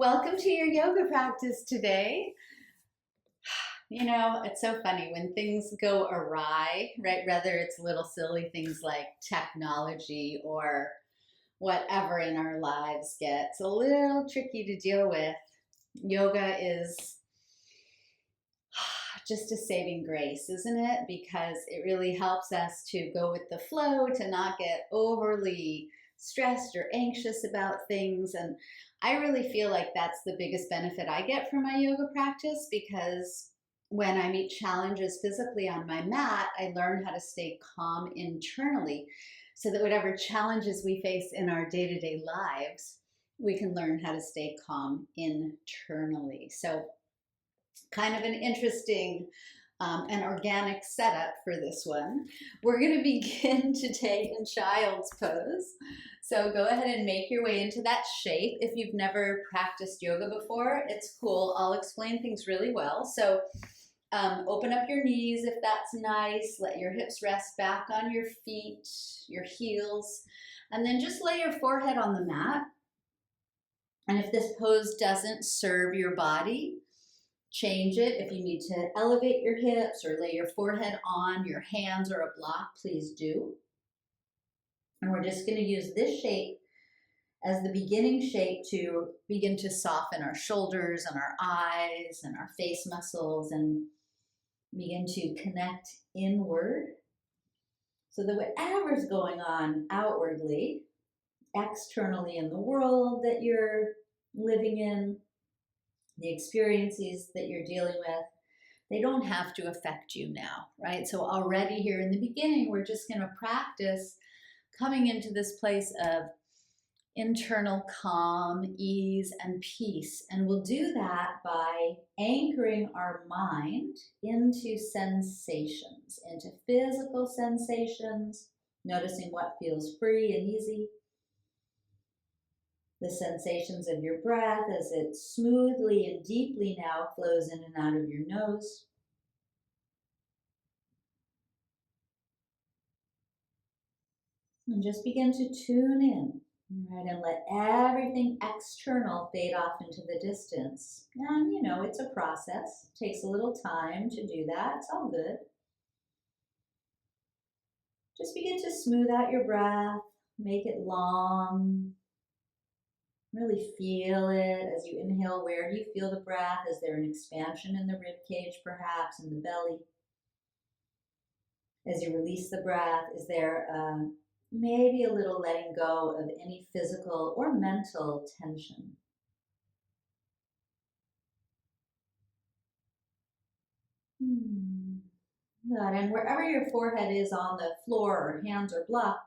Welcome to your yoga practice today. You know, it's so funny when things go awry, right? Whether it's little silly things like technology or whatever in our lives gets a little tricky to deal with. Yoga is just a saving grace, isn't it? Because it really helps us to go with the flow, to not get overly stressed or anxious about things. And I really feel like that's the biggest benefit I get from my yoga practice, because when I meet challenges physically on my mat, I learn how to stay calm internally so that whatever challenges we face in our day-to-day lives, we can learn how to stay calm internally. So kind of an interesting and organic setup for this one. We're going to begin today in child's pose. So go ahead and make your way into that shape. If you've never practiced yoga before, it's cool. I'll explain things really well. So open up your knees if that's nice. Let your hips rest back on your feet, your heels, and then just lay your forehead on the mat. And if this pose doesn't serve your body, change it. If you need to elevate your hips or lay your forehead on your hands or a block, please do. And we're just going to use this shape as the beginning shape to begin to soften our shoulders and our eyes and our face muscles and begin to connect inward so that whatever's going on outwardly, externally in the world that you're living in, the experiences that you're dealing with, they don't have to affect you now, right? So already here in the beginning, we're just going to practice coming into this place of internal calm, ease, and peace. And we'll do that by anchoring our mind into sensations, into physical sensations, noticing what feels free and easy. The sensations of your breath as it smoothly and deeply now flows in and out of your nose. And just begin to tune in, right? And let everything external fade off into the distance. And you know, it's a process. It takes a little time to do that. It's all good. Just begin to smooth out your breath. Make it long. Really feel it as you inhale. Where do you feel the breath? Is there an expansion in the rib cage, perhaps in the belly? As you release the breath, is there maybe a little letting go of any physical or mental tension? Good. And wherever your forehead is on the floor or hands or block,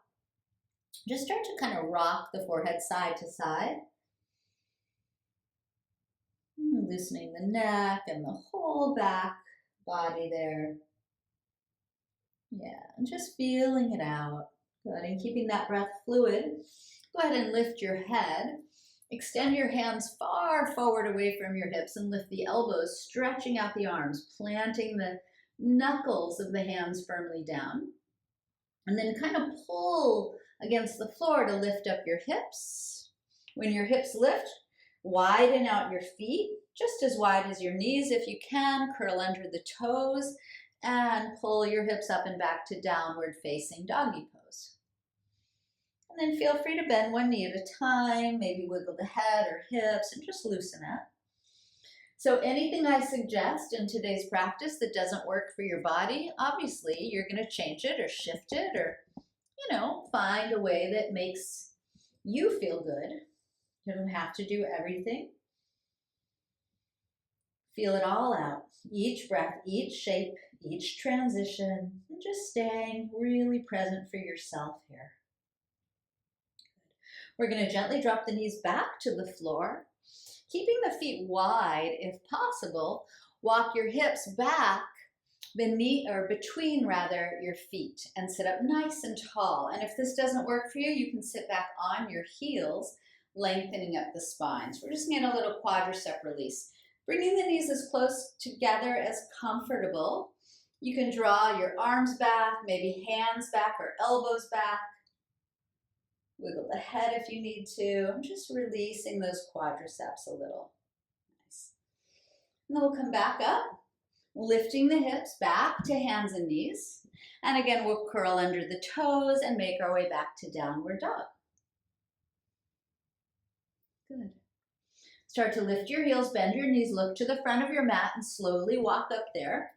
just start to kind of rock the forehead side to side. Loosening the neck and the whole back body there. Yeah, and just feeling it out. Good, and keeping that breath fluid. Go ahead and lift your head. Extend your hands far forward away from your hips and lift the elbows, stretching out the arms, planting the knuckles of the hands firmly down. And then kind of pull against the floor to lift up your hips. When your hips lift, widen out your feet, just as wide as your knees if you can. Curl under the toes and pull your hips up and back to downward facing doggy pose. And then feel free to bend one knee at a time, maybe wiggle the head or hips and just loosen it. So anything I suggest in today's practice that doesn't work for your body, obviously you're going to change it or shift it or, you know, find a way that makes you feel good. You don't have to do everything. Feel it all out. Each breath, each shape, each transition, and just staying really present for yourself here. We're going to gently drop the knees back to the floor, keeping the feet wide if possible. Walk your hips back beneath or between your feet and sit up nice and tall. And if this doesn't work for you, you can sit back on your heels, lengthening up the spine. So we're just getting a little quadricep release. Bringing the knees as close together as comfortable. You can draw your arms back, maybe hands back or elbows back. Wiggle the head if you need to. I'm just releasing those quadriceps a little. Nice. And then we'll come back up, lifting the hips back to hands and knees. And again, we'll curl under the toes and make our way back to downward dog. Good. Start to lift your heels, bend your knees, look to the front of your mat and slowly walk up there.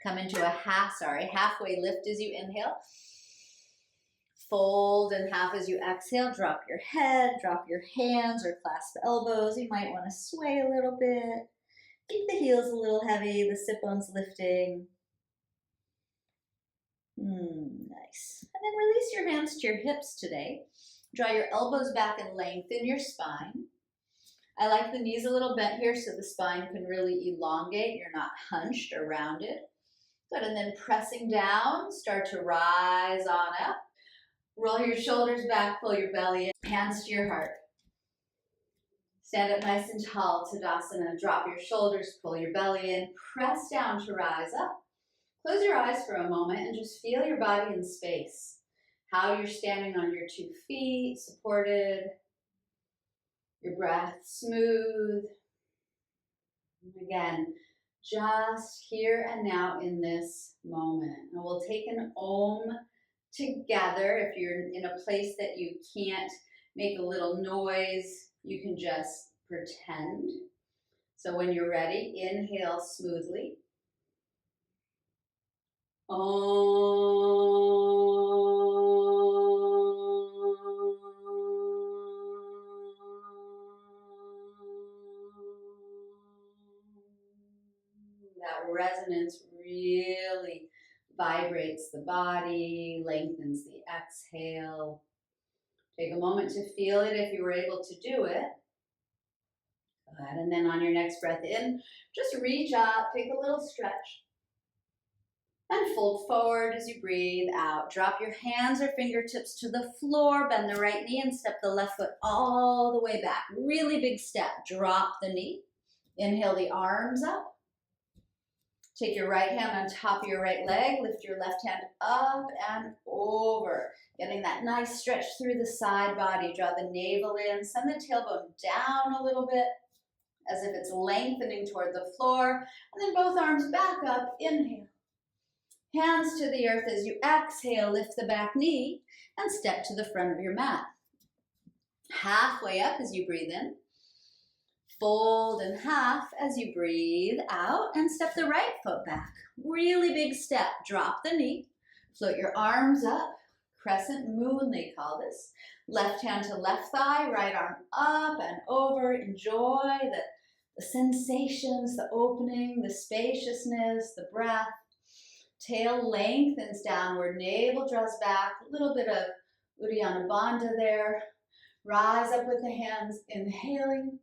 Come into a halfway lift as you inhale. Fold in half as you exhale. Drop your head, drop your hands or clasp the elbows. You might want to sway a little bit. Keep the heels a little heavy, the sit bones lifting. Nice. And then release your hands to your hips today. Draw your elbows back and lengthen your spine. I like the knees a little bent here so the spine can really elongate. You're not hunched or rounded. Good, and then pressing down, start to rise on up. Roll your shoulders back, pull your belly in, hands to your heart. Stand up nice and tall, Tadasana. Drop your shoulders, pull your belly in, press down to rise up. Close your eyes for a moment and just feel your body in space. How you're standing on your 2 feet, supported. Your breath smooth. And again, just here and now in this moment. And we'll take an Om together. If you're in a place that you can't make a little noise, you can just pretend. So when you're ready, inhale smoothly. Om. That resonance really vibrates the body, lengthens the exhale. Take a moment to feel it if you were able to do it. Good. And then on your next breath in, just reach up, take a little stretch. And fold forward as you breathe out. Drop your hands or fingertips to the floor, bend the right knee and step the left foot all the way back. Really big step. Drop the knee. Inhale the arms up. Take your right hand on top of your right leg. Lift your left hand up and over. Getting that nice stretch through the side body. Draw the navel in. Send the tailbone down a little bit as if it's lengthening toward the floor. And then both arms back up. Inhale. Hands to the earth as you exhale. Lift the back knee and step to the front of your mat. Halfway up as you breathe in. Fold in half as you breathe out and step the right foot back. Really big step. Drop the knee. Float your arms up. Crescent moon, they call this. Left hand to left thigh, right arm up and over. Enjoy the sensations, the opening, the spaciousness, the breath. Tail lengthens downward, navel draws back. A little bit of Uddiyana Bandha there. Rise up with the hands, inhaling.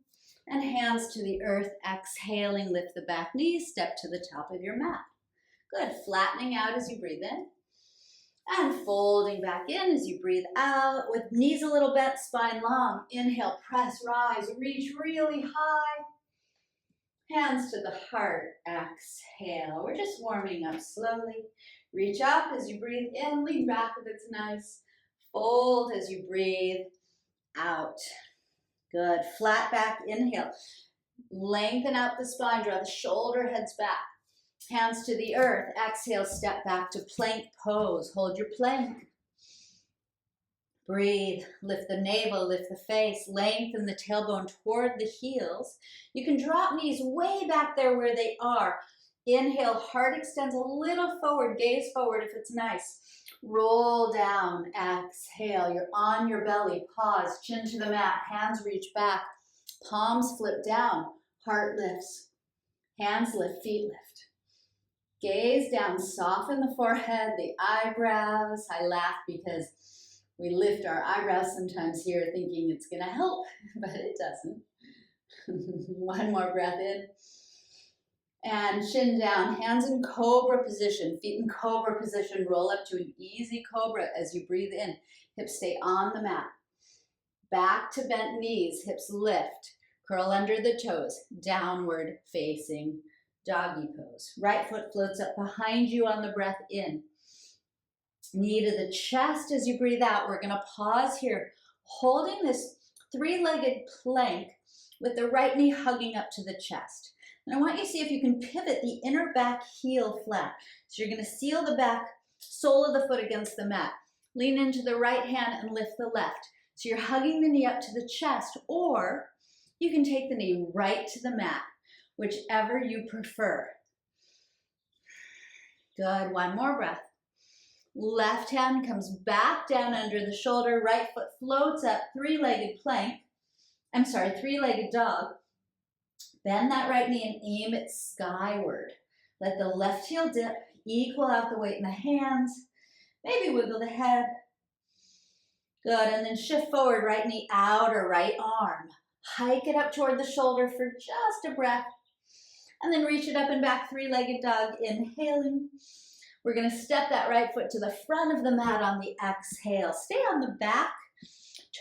And hands to the earth, exhaling, lift the back knee, step to the top of your mat. Good, flattening out as you breathe in. And folding back in as you breathe out with knees a little bent, spine long. Inhale, press, rise, reach really high. Hands to the heart, exhale. We're just warming up slowly. Reach up as you breathe in, lean back if it's nice. Fold as you breathe out. Good. Flat back, inhale. Lengthen out the spine, draw the shoulder heads back. Hands to the earth. Exhale, step back to plank pose. Hold your plank. Breathe. Lift the navel, lift the face. Lengthen the tailbone toward the heels. You can drop knees way back there where they are. Inhale, heart extends a little forward, gaze forward if it's nice. Roll down, exhale, you're on your belly, pause, chin to the mat, hands reach back, palms flip down, heart lifts, hands lift, feet lift. Gaze down, soften the forehead, the eyebrows. I laugh because we lift our eyebrows sometimes here thinking it's gonna help, but it doesn't. One more breath in. And chin down, hands in cobra position, feet in cobra position. Roll up to an easy cobra as you breathe in. Hips stay on the mat. Back to bent knees, hips lift. Curl under the toes, downward facing doggy pose. Right foot floats up behind you on the breath in. Knee to the chest as you breathe out. We're going to pause here, holding this three-legged plank with the right knee hugging up to the chest. And I want you to see if you can pivot the inner back heel flat. So you're going to seal the back sole of the foot against the mat. Lean into the right hand and lift the left. So you're hugging the knee up to the chest, or you can take the knee right to the mat, whichever you prefer. Good, one more breath. Left hand comes back down under the shoulder, right foot floats up, three-legged dog. Bend that right knee and aim it skyward. Let the left heel dip, equal out the weight in the hands. Maybe wiggle the head. Good, and then shift forward, right knee out or right arm. Hike it up toward the shoulder for just a breath. And then reach it up and back, three-legged dog, inhaling. We're going to step that right foot to the front of the mat on the exhale. Stay on the back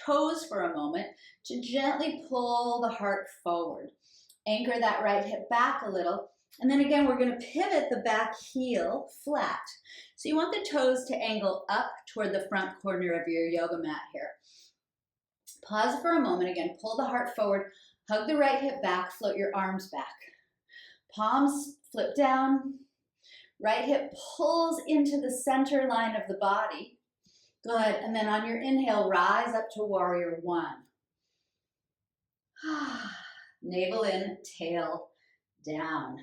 toes for a moment to gently pull the heart forward. Anchor that right hip back a little. And then again, we're going to pivot the back heel flat. So you want the toes to angle up toward the front corner of your yoga mat here. Pause for a moment. Again, pull the heart forward. Hug the right hip back. Float your arms back. Palms flip down. Right hip pulls into the center line of the body. Good. And then on your inhale, rise up to warrior one. Navel in, tail down.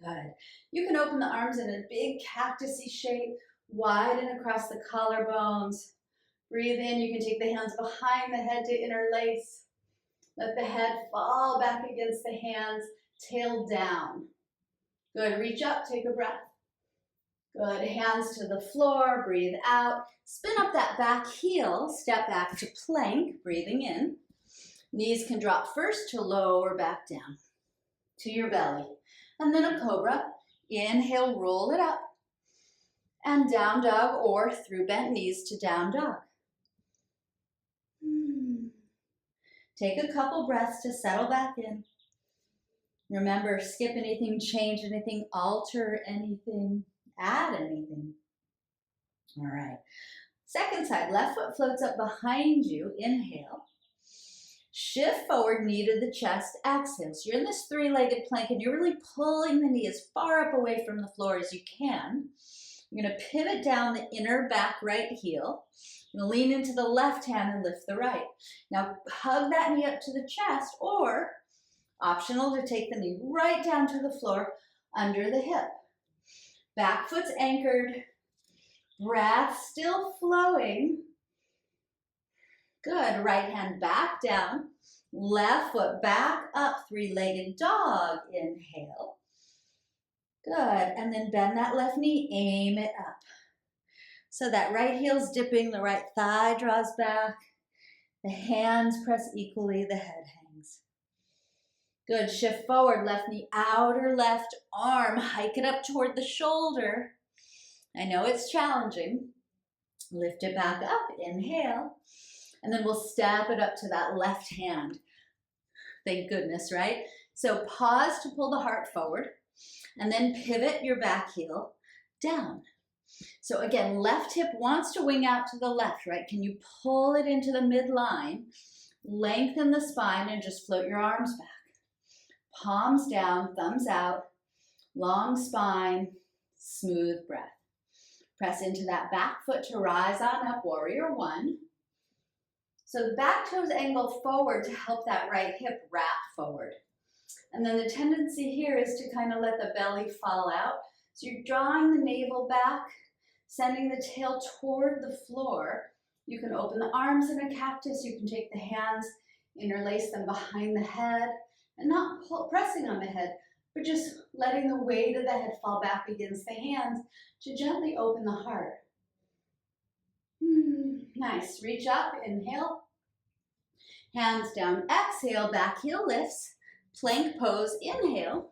Good. You can open the arms in a big cactusy shape, widen across the collarbones. Breathe in. You can take the hands behind the head to interlace. Let the head fall back against the hands, tail down. Good. Reach up, take a breath. Good, hands to the floor, breathe out. Spin up that back heel, step back to plank, breathing in. Knees can drop first to lower back down to your belly. And then a cobra. Inhale, roll it up. And down dog or through bent knees to down dog. Take a couple breaths to settle back in. Remember, skip anything, change anything, alter anything. Add anything. All right. Second side, left foot floats up behind you. Inhale. Shift forward, knee to the chest. Exhale. So you're in this three-legged plank and you're really pulling the knee as far up away from the floor as you can. You're going to pivot down the inner back right heel. You're going to lean into the left hand and lift the right. Now hug that knee up to the chest, or optional to take the knee right down to the floor under the hip. Back foot's anchored, breath still flowing. Good, right hand back down, left foot back up, three-legged dog, inhale. Good, and then bend that left knee, aim it up. So that right heel's dipping, the right thigh draws back, the hands press equally, the head hangs. Good, shift forward, left knee outer left arm, hike it up toward the shoulder. I know it's challenging. Lift it back up, inhale. And then we'll step it up to that left hand. Thank goodness, right? So pause to pull the heart forward, and then pivot your back heel down. So again, left hip wants to wing out to the left, right? Can you pull it into the midline, lengthen the spine, and just float your arms back. Palms down, thumbs out, long spine, smooth breath. Press into that back foot to rise on up, warrior one. So the back toes angle forward to help that right hip wrap forward. And then the tendency here is to kind of let the belly fall out. So you're drawing the navel back, sending the tail toward the floor. You can open the arms in a cactus. You can take the hands, interlace them behind the head, and not pressing on the head, but just letting the weight of the head fall back against the hands to gently open the heart. Nice. Reach up, inhale. Hands down, exhale, back heel lifts. Plank pose, inhale.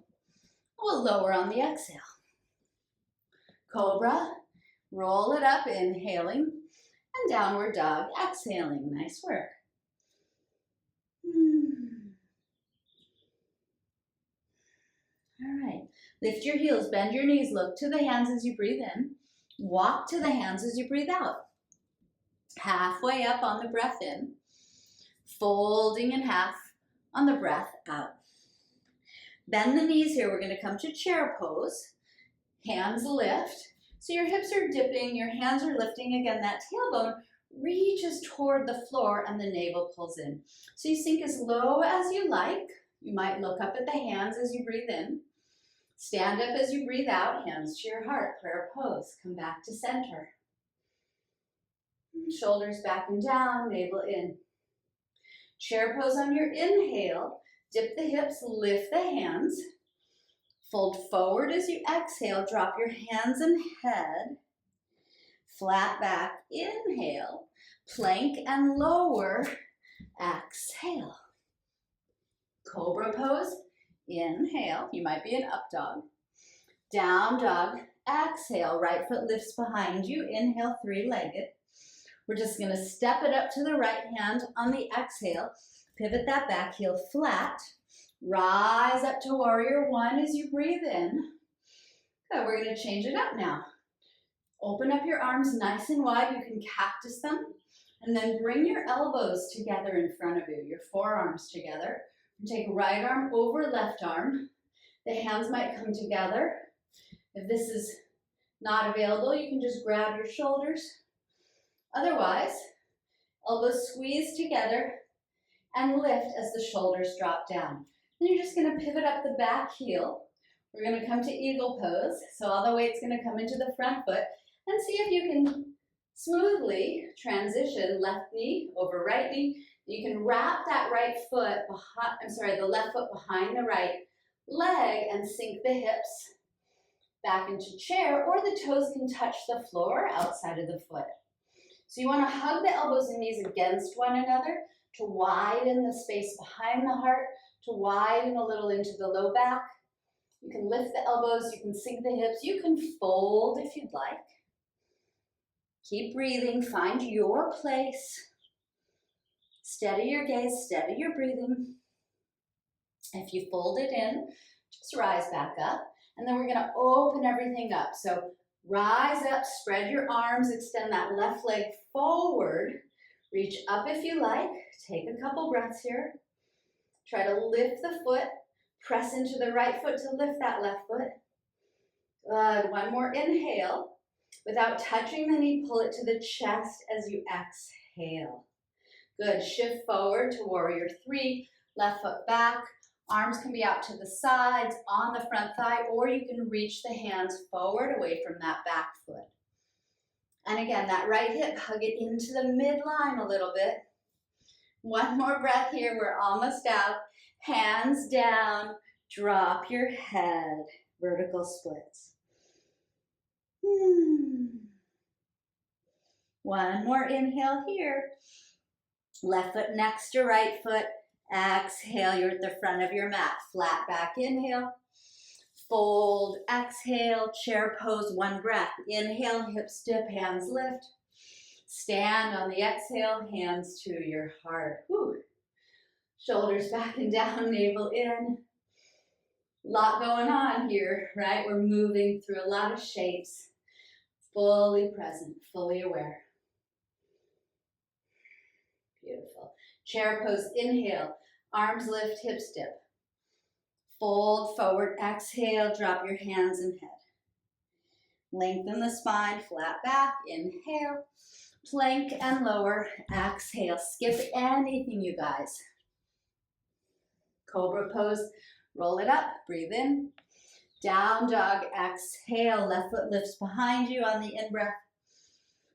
We'll lower on the exhale. Cobra, roll it up, inhaling. And downward dog, exhaling. Nice work. All right. Lift your heels, bend your knees, look to the hands as you breathe in. Walk to the hands as you breathe out. Halfway up on the breath in, folding in half on the breath out. Bend the knees here. We're going to come to chair pose. Hands lift. So your hips are dipping, your hands are lifting. Again, that tailbone reaches toward the floor and the navel pulls in. So you sink as low as you like. You might look up at the hands as you breathe in. Stand up as you breathe out, hands to your heart, prayer pose. Come back to center. Shoulders back and down, navel in. Chair pose on your inhale. Dip the hips, lift the hands. Fold forward as you exhale. Drop your hands and head. Flat back, inhale. Plank and lower, exhale. Cobra pose, inhale. You might be an up dog. Down dog, exhale. Right foot lifts behind you. Inhale, three-legged. We're just going to step it up to the right hand on the exhale. Pivot that back heel flat. Rise up to warrior one as you breathe in. Good, we're going to change it up now. Open up your arms nice and wide. You can cactus them. And then bring your elbows together in front of you, your forearms together. Take right arm over left arm. The hands might come together. If this is not available, you can just grab your shoulders. Otherwise, elbows squeeze together and lift as the shoulders drop down. Then you're just going to pivot up the back heel. We're going to come to eagle pose. So all the weight's going to come into the front foot. And see if you can smoothly transition left knee over right knee. You can wrap that right foot behind, the left foot behind the right leg and sink the hips back into chair, or the toes can touch the floor outside of the foot. So you want to hug the elbows and knees against one another to widen the space behind the heart, to widen a little into the low back. You can lift the elbows, you can sink the hips, you can fold if you'd like. Keep breathing, find your place. Steady your gaze, steady your breathing. If you fold it in, just rise back up. And then we're going to open everything up. So rise up, spread your arms, extend that left leg forward. Reach up if you like. Take a couple breaths here. Try to lift the foot. Press into the right foot to lift that left foot. Good. One more inhale. Without touching the knee, pull it to the chest as you exhale. Good. Shift forward to warrior three. Left foot back. Arms can be out to the sides, on the front thigh, or you can reach the hands forward away from that back foot. And again, that right hip, hug it into the midline a little bit. One more breath here. We're almost out. Hands down. Drop your head. Vertical splits. One more inhale here. Left foot next to right foot. Exhale, you're at the front of your mat. Flat back, inhale. Fold, exhale, chair pose, one breath. Inhale, hips dip, hands lift. Stand on the exhale, hands to your heart. Whew. Shoulders back and down, navel in. Lot going on here, right? We're moving through a lot of shapes. Fully present, fully aware. Beautiful. Chair pose, inhale, arms lift, hips dip. Fold forward, exhale, drop your hands and head. Lengthen the spine, flat back, inhale. Plank and lower, exhale. Skip anything, you guys. Cobra pose, roll it up, breathe in. Down dog, exhale, left foot lifts behind you on the in-breath.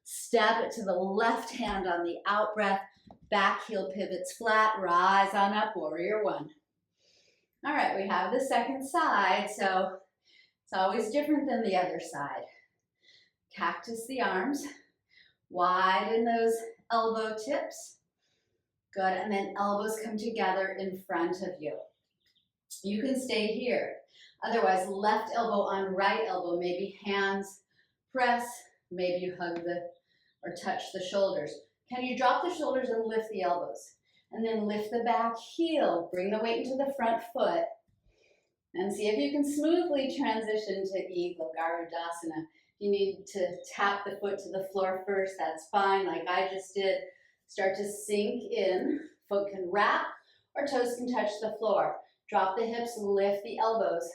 Step it to the left hand on the out-breath. Back heel pivots flat, rise on up, warrior one. All right, we have the second side, so it's always different than the other side. Cactus the arms, widen those elbow tips. Good, and then elbows come together in front of you. You can stay here. Otherwise, left elbow on right elbow, maybe hands press, maybe you hug or touch the shoulders. Can you drop the shoulders and lift the elbows? And then lift the back heel, bring the weight into the front foot, and see if you can smoothly transition to Eagle Garudasana. If you need to tap the foot to the floor first, that's fine, like I just did. Start to sink in. Foot can wrap or toes can touch the floor. Drop the hips, lift the elbows.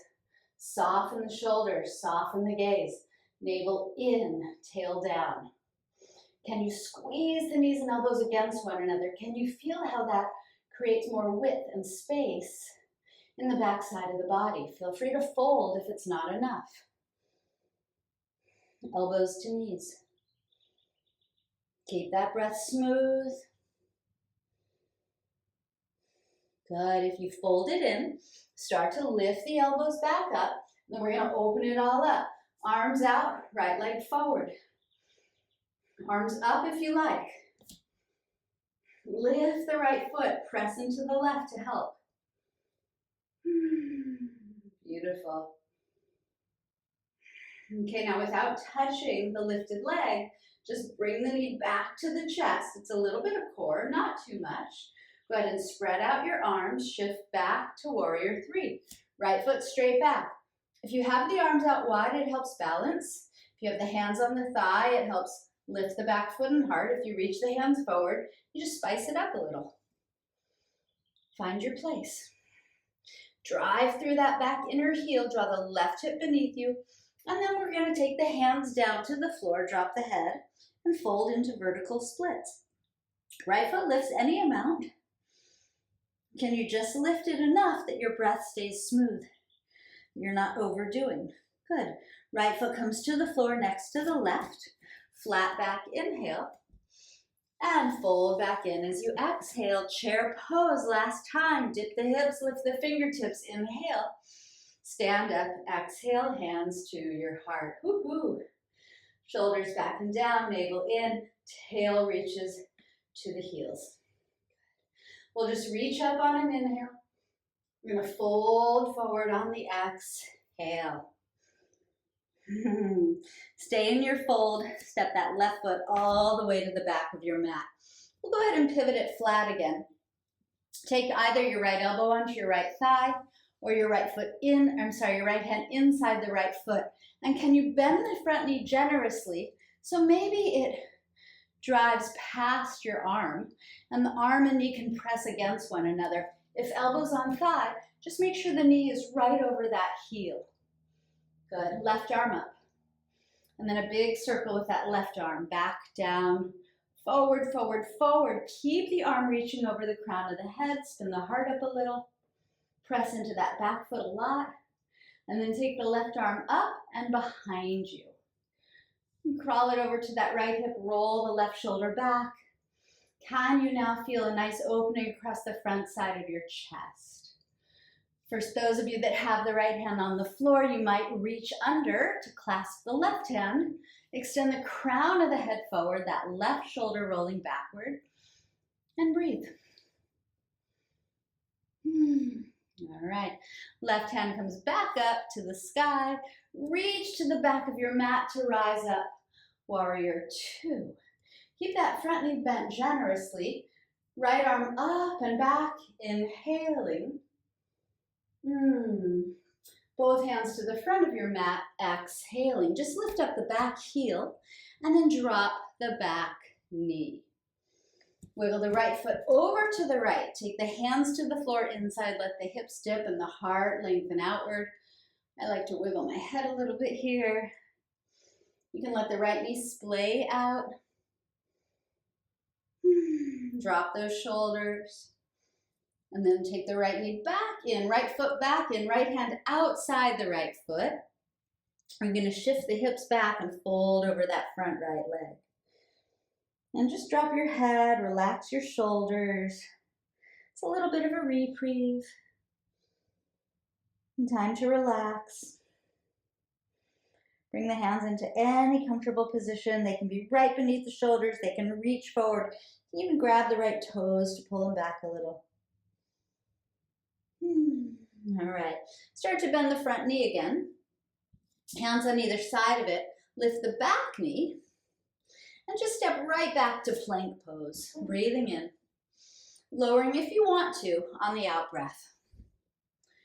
Soften the shoulders, soften the gaze. Navel in, tail down. Can you squeeze the knees and elbows against one another? Can you feel how that creates more width and space in the back side of the body? Feel free to fold if it's not enough. Elbows to knees. Keep that breath smooth. Good. If you fold it in, start to lift the elbows back up. Then we're going to open it all up. Arms out, right leg forward. Arms up if you like. Lift the right foot, press into the left to help. Beautiful. Okay, now without touching the lifted leg, just bring the knee back to the chest. It's a little bit of core, not too much. Go ahead and spread out your arms, shift back to warrior three. Right foot straight back. If you have the arms out wide, it helps balance. If you have the hands on the thigh, it helps lift the back foot and heart. If you reach the hands forward, you just spice it up a little. Find your place. Drive through that back inner heel, draw the left hip beneath you, and then we're going to take the hands down to the floor, drop the head, and fold into vertical splits. Right foot lifts any amount. Can you just lift it enough that your breath stays smooth? You're not overdoing. Good. Right foot comes to the floor next to the left. Flat back, inhale. And fold back in as you exhale. Chair pose, last time. Dip the hips, lift the fingertips. Inhale. Stand up, exhale, hands to your heart. Woo-hoo. Shoulders back and down, navel in, tail reaches to the heels. We'll just reach up on an inhale. We're going to fold forward on the exhale. Stay in your fold. Step that left foot all the way to the back of your mat. We'll go ahead and pivot it flat again. Take either your right elbow onto your right thigh or your right hand inside the right foot. And can you bend the front knee generously so maybe it drives past your arm and the arm and knee can press against one another. If elbows on thigh, just make sure the knee is right over that heel. Good. Left arm up. And then a big circle with that left arm. Back, down, forward, forward, forward. Keep the arm reaching over the crown of the head. Spin the heart up a little. Press into that back foot a lot. And then take the left arm up and behind you. And crawl it over to that right hip. Roll the left shoulder back. Can you now feel a nice opening across the front side of your chest? For those of you that have the right hand on the floor, you might reach under to clasp the left hand. Extend the crown of the head forward, that left shoulder rolling backward, and breathe. All right, left hand comes back up to the sky. Reach to the back of your mat to rise up. Warrior two. Keep that front knee bent generously. Right arm up and back, inhaling. Both hands to the front of your mat, exhaling. Just lift up the back heel and then drop the back knee. Wiggle the right foot over to the right. Take the hands to the floor inside. Let the hips dip and the heart lengthen outward. I like to wiggle my head a little bit here. You can let the right knee splay out. Drop those shoulders. And then take the right knee back in, right foot back in, right hand outside the right foot. I'm going to shift the hips back and fold over that front right leg. And just drop your head, relax your shoulders. It's a little bit of a reprieve. And time to relax. Bring the hands into any comfortable position. They can be right beneath the shoulders. They can reach forward. You can even grab the right toes to pull them back a little. All right, start to bend the front knee again. Hands on either side of it. Lift the back knee and just step right back to plank pose. Breathing in. Lowering if you want to on the out breath.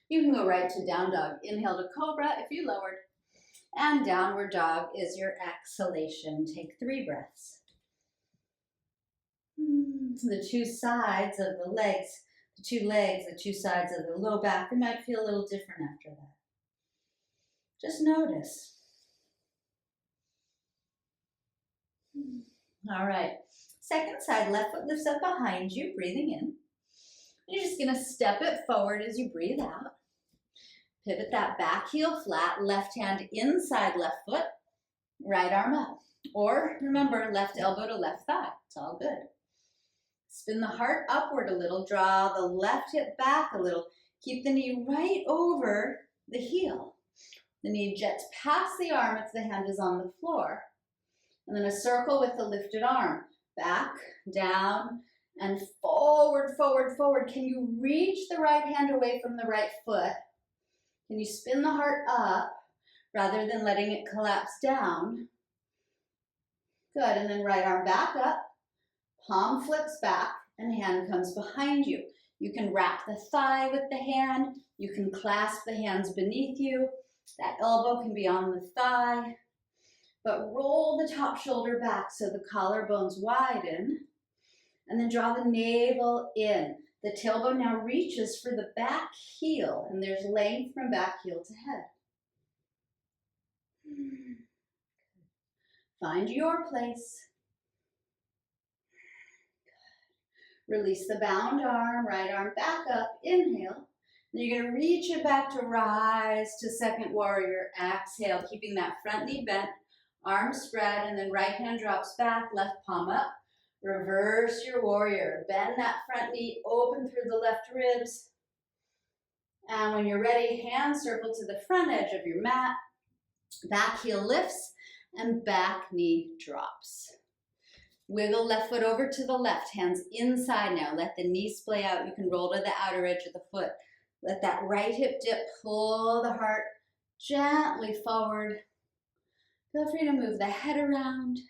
You can go right to down dog. Inhale to cobra if you lowered. And downward dog is your exhalation. Take 3 breaths. The 2 sides of the legs, the 2 legs, the 2 sides of the low back, they might feel a little different after that. Just notice. All right. Second side, left foot lifts up behind you, breathing in. You're just going to step it forward as you breathe out. Pivot that back heel flat, left hand inside left foot, right arm up. Or remember, left elbow to left thigh. It's all good. Spin the heart upward a little, draw the left hip back a little. Keep the knee right over the heel. The knee jets past the arm if the hand is on the floor. And then a circle with the lifted arm. Back, down, and forward, forward, forward. Can you reach the right hand away from the right foot? Can you spin the heart up rather than letting it collapse down? Good, and then right arm back up, palm flips back, and hand comes behind you. You can wrap the thigh with the hand. You can clasp the hands beneath you. That elbow can be on the thigh. But roll the top shoulder back so the collarbones widen. And then draw the navel in. The tailbone now reaches for the back heel, and there's length from back heel to head. Find your place. Release the bound arm, right arm back up, inhale. Then you're going to reach it back to rise to second warrior. Exhale, keeping that front knee bent, arms spread, and then right hand drops back, left palm up. Reverse your warrior. Bend that front knee, open through the left ribs. And when you're ready, hands circle to the front edge of your mat. Back heel lifts and back knee drops. Wiggle left foot over to the left, hands inside now. Let the knee splay out. You can roll to the outer edge of the foot. Let that right hip dip, pull the heart gently forward. Feel free to move the head around.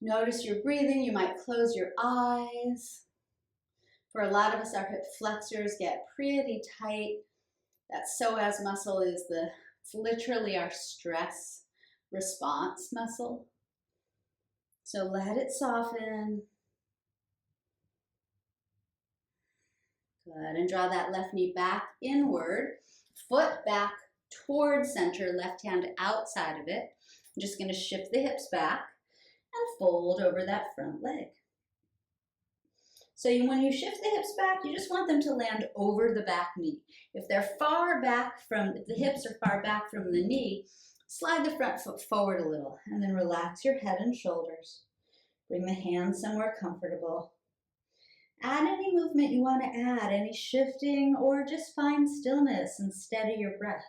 Notice your breathing. You might close your eyes. For a lot of us, our hip flexors get pretty tight. That psoas muscle is it's literally our stress response muscle. So let it soften. Good, and draw that left knee back inward. Foot back towards center, left hand outside of it. I'm just going to shift the hips back and fold over that front leg. So when you shift the hips back, you just want them to land over the back knee. If the hips are far back from the knee, slide the front foot forward a little and then relax your head and shoulders. Bring the hands somewhere comfortable. Add any movement you want to add, any shifting, or just find stillness and steady your breath.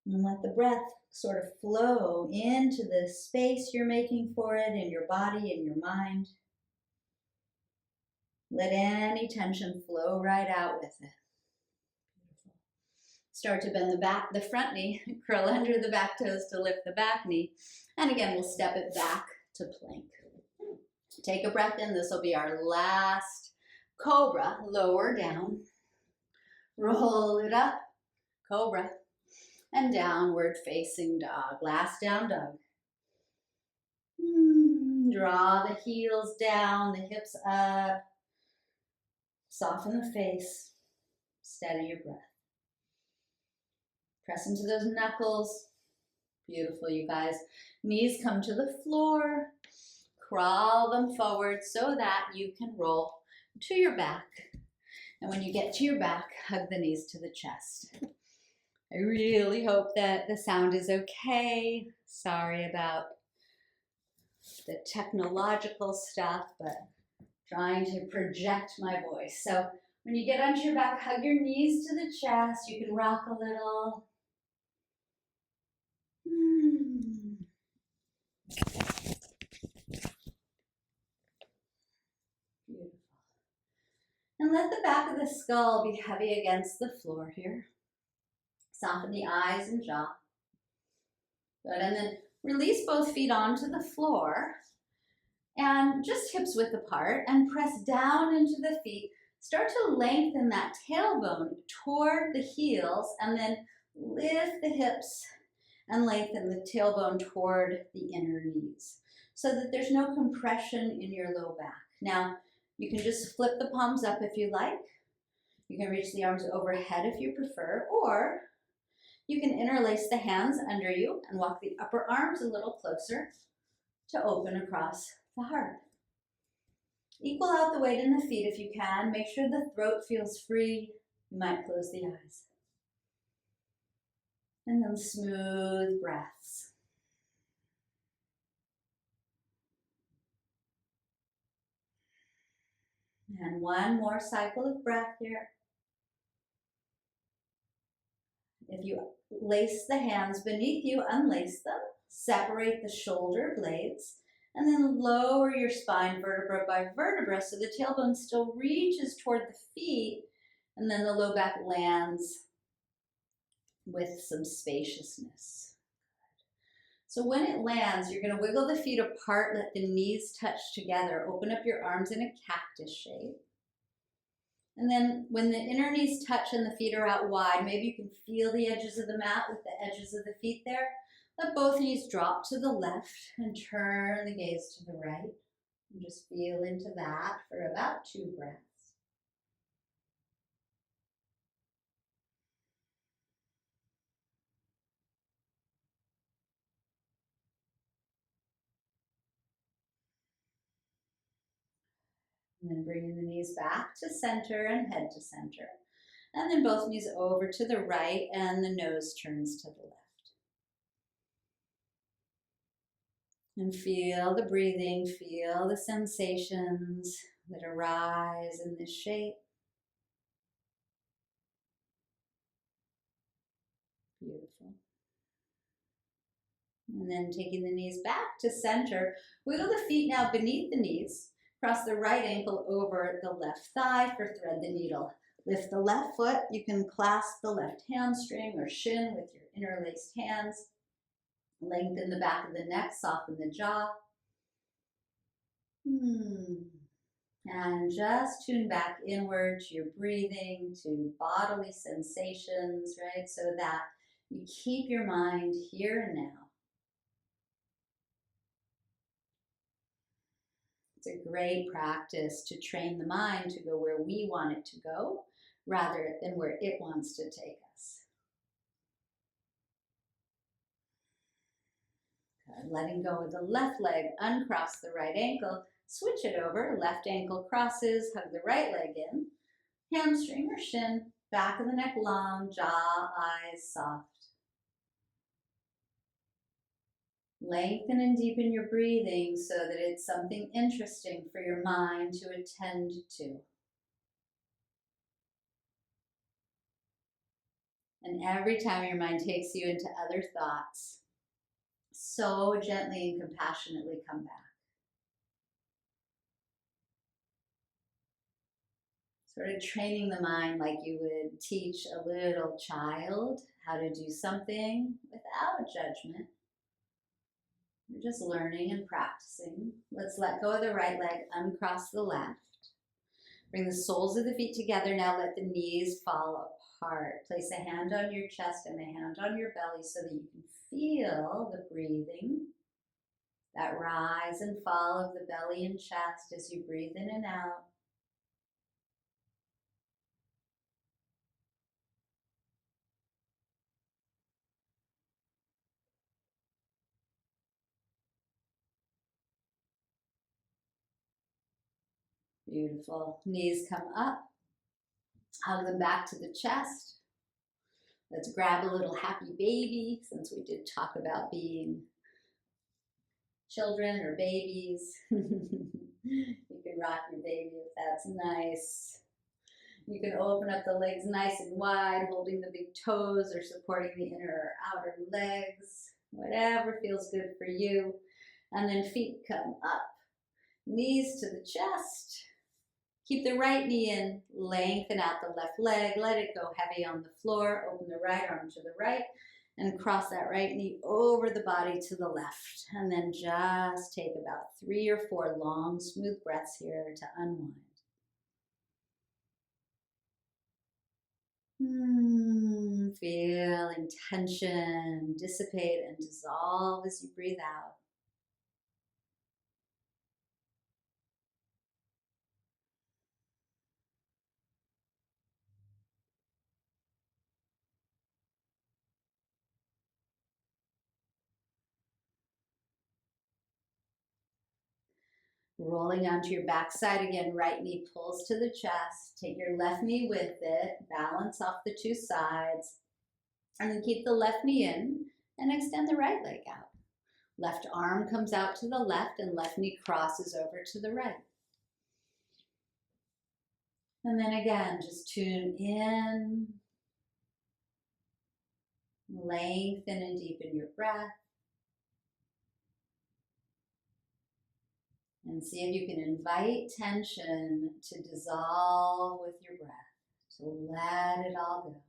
And let the breath sort of flow into the space you're making for it in your body and your mind. Let any tension flow right out with it. Beautiful. Start to bend the front knee, curl under the back toes to lift the back knee. And again, we'll step it back to plank. Take a breath in. This will be our last cobra. Lower down. Roll it up. Cobra. And downward facing dog. Last down dog. Draw the heels down, the hips up. Soften the face. Steady your breath. Press into those knuckles. Beautiful, you guys. Knees come to the floor. Crawl them forward so that you can roll to your back. And when you get to your back, hug the knees to the chest. I really hope that the sound is okay. Sorry about the technological stuff, but trying to project my voice. So when you get onto your back, hug your knees to the chest. You can rock a little. Beautiful. And let the back of the skull be heavy against the floor here. Soften the eyes and jaw. Good, and then release both feet onto the floor. And just hips width apart and press down into the feet. Start to lengthen that tailbone toward the heels and then Lift the hips and lengthen the tailbone toward the inner knees so that there's no compression in your low back. Now, you can just flip the palms up if you like. You can reach the arms overhead if you prefer, or you can interlace the hands under you and walk the upper arms a little closer to open across the heart. Equal out the weight in the feet if you can. Make sure the throat feels free. You might close the eyes. And then smooth breaths. And one more cycle of breath here. If you lace the hands beneath you, unlace them. Separate the shoulder blades. And then lower your spine vertebra by vertebra so the tailbone still reaches toward the feet. And then the low back lands with some spaciousness. So when it lands, you're going to wiggle the feet apart, let the knees touch together. Open up your arms in a cactus shape. And then when the inner knees touch and the feet are out wide, maybe you can feel the edges of the mat with the edges of the feet there. Let both knees drop to the left and turn the gaze to the right. And just feel into that for about 2 breaths. And then bringing the knees back to center and head to center. And then both knees over to the right and the nose turns to the left. And feel the breathing, feel the sensations that arise in this shape. Beautiful. And then taking the knees back to center, wiggle the feet now beneath the knees. Cross the right ankle over the left thigh for thread the needle. Lift the left foot. You can clasp the left hamstring or shin with your interlaced hands. Lengthen the back of the neck, soften the jaw. And just tune back inward to your breathing, to bodily sensations, right? So that you keep your mind here and now. It's a great practice to train the mind to go where we want it to go rather than where it wants to take us. Good. Letting go of the left leg, uncross the right ankle, switch it over, left ankle crosses, hug the right leg in, hamstring or shin, back of the neck long, jaw, eyes soft. Lengthen and deepen your breathing so that it's something interesting for your mind to attend to. And every time your mind takes you into other thoughts, so gently and compassionately come back. Sort of training the mind like you would teach a little child how to do something without judgment. You're just learning and practicing. Let's let go of the right leg, uncross the left. Bring the soles of the feet together. Now let the knees fall apart. Place a hand on your chest and a hand on your belly so that you can feel the breathing, that rise and fall of the belly and chest as you breathe in and out. Beautiful. Knees come up. Hug them back to the chest. Let's grab a little happy baby, since we did talk about being children or babies. You can rock your baby if that's nice. You can open up the legs nice and wide, holding the big toes or supporting the inner or outer legs. Whatever feels good for you. And then feet come up. Knees to the chest. Keep the right knee in, lengthen out the left leg, let it go heavy on the floor, open the right arm to the right, and cross that right knee over the body to the left. And then just take about 3 or 4 long, smooth breaths here to unwind. Feeling tension dissipate and dissolve as you breathe out. Rolling onto your backside again, right knee pulls to the chest. Take your left knee with it, balance off the two sides, and then keep the left knee in and extend the right leg out. Left arm comes out to the left and left knee crosses over to the right. And then again, just tune in, lengthen and deepen your breath. And see if you can invite tension to dissolve with your breath. So let it all go.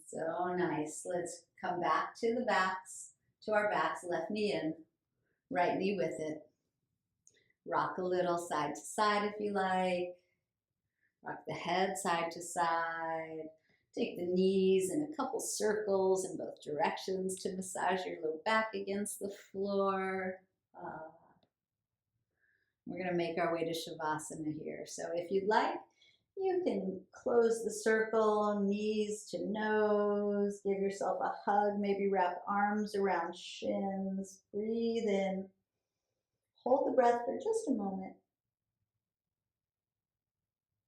So nice. Let's come back to the backs, to our backs, left knee in, right knee with it. Rock a little side to side if you like. Rock the head side to side. Take the knees in a couple circles in both directions to massage your low back against the floor. We're going to make our way to Shavasana here. So if you'd like, you can close the circle, knees to nose, give yourself a hug, maybe wrap arms around shins, breathe in, hold the breath for just a moment,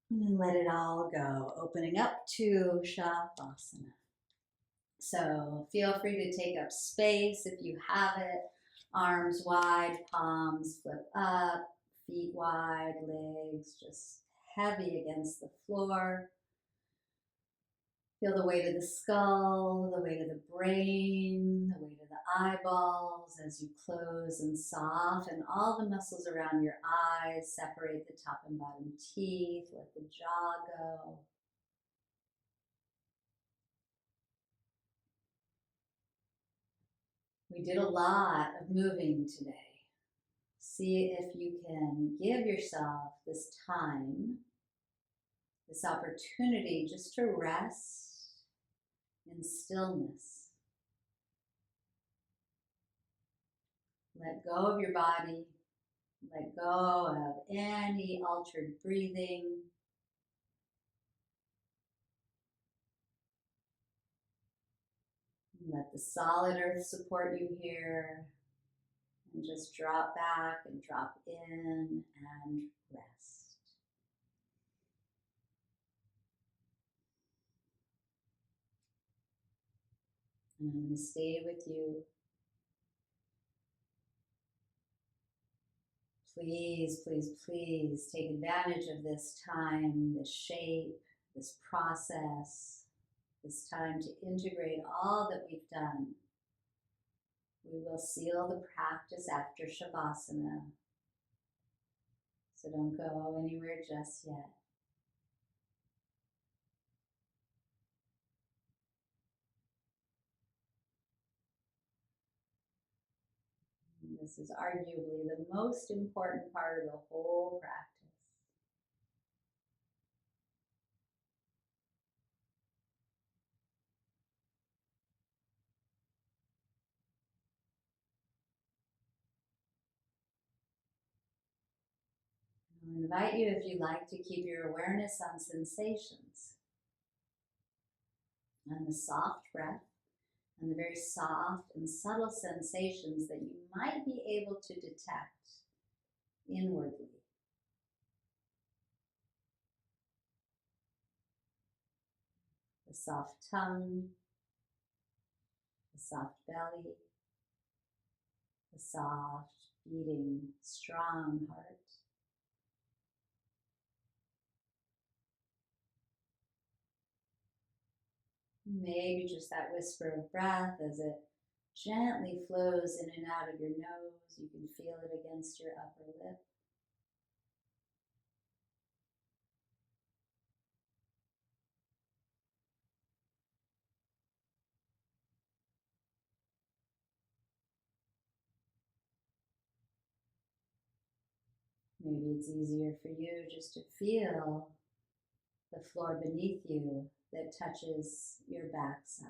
and then let it all go, opening up to Shavasana. So feel free to take up space if you have it, arms wide, palms flip up, feet wide, legs just heavy against the floor. Feel the weight of the skull, the weight of the brain, the weight of the eyeballs as you close and soften all the muscles around your eyes. Separate the top and bottom teeth, let the jaw go. We did a lot of moving today. See if you can give yourself this time, this opportunity just to rest in stillness. Let go of your body. Let go of any altered breathing. Let the solid earth support you here. And just drop back and drop in and rest. And I'm going to stay with you. Please, please, please take advantage of this time, this shape, this process, this time to integrate all that we've done. We will seal the practice after Shavasana, so don't go anywhere just yet. This is arguably the most important part of the whole practice. I invite you, if you like, to keep your awareness on sensations, on the soft breath, and the very soft and subtle sensations that you might be able to detect inwardly. The soft tongue, the soft belly, the soft, beating, strong heart. Maybe just that whisper of breath as it gently flows in and out of your nose. You can feel it against your upper lip. Maybe it's easier for you just to feel the floor beneath you that touches your backside.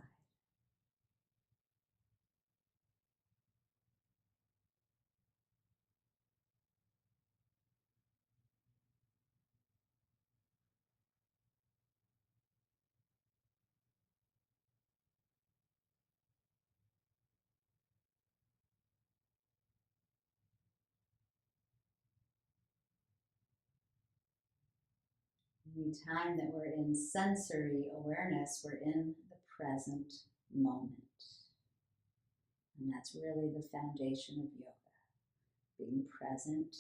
Any time that we're in sensory awareness, we're in the present moment. And that's really the foundation of yoga, being present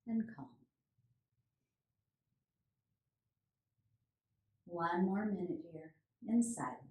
and calm. 1 more minute here in silence.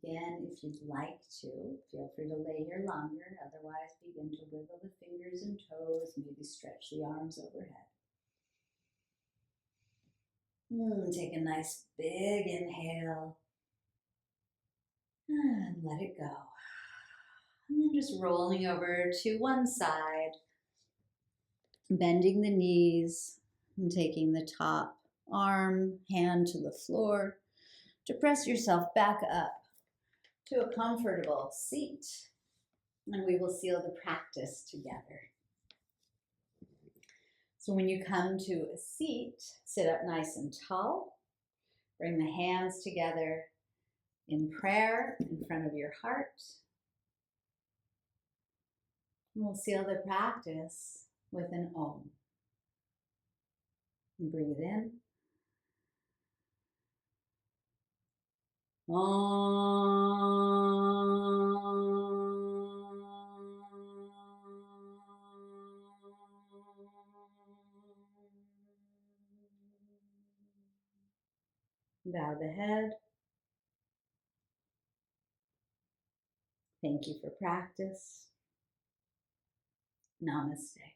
Again, if you'd like to, feel free to lay here longer. Otherwise, begin to wiggle the fingers and toes. Maybe stretch the arms overhead. Take a nice big inhale. And let it go. And then just rolling over to one side. Bending the knees and taking the top arm, hand to the floor to press yourself back up to a comfortable seat. And we will seal the practice together. So when you come to a seat, sit up nice and tall. Bring the hands together in prayer in front of your heart. And we'll seal the practice with an Om. And breathe in. Bow the head. Thank you for practice. Namaste.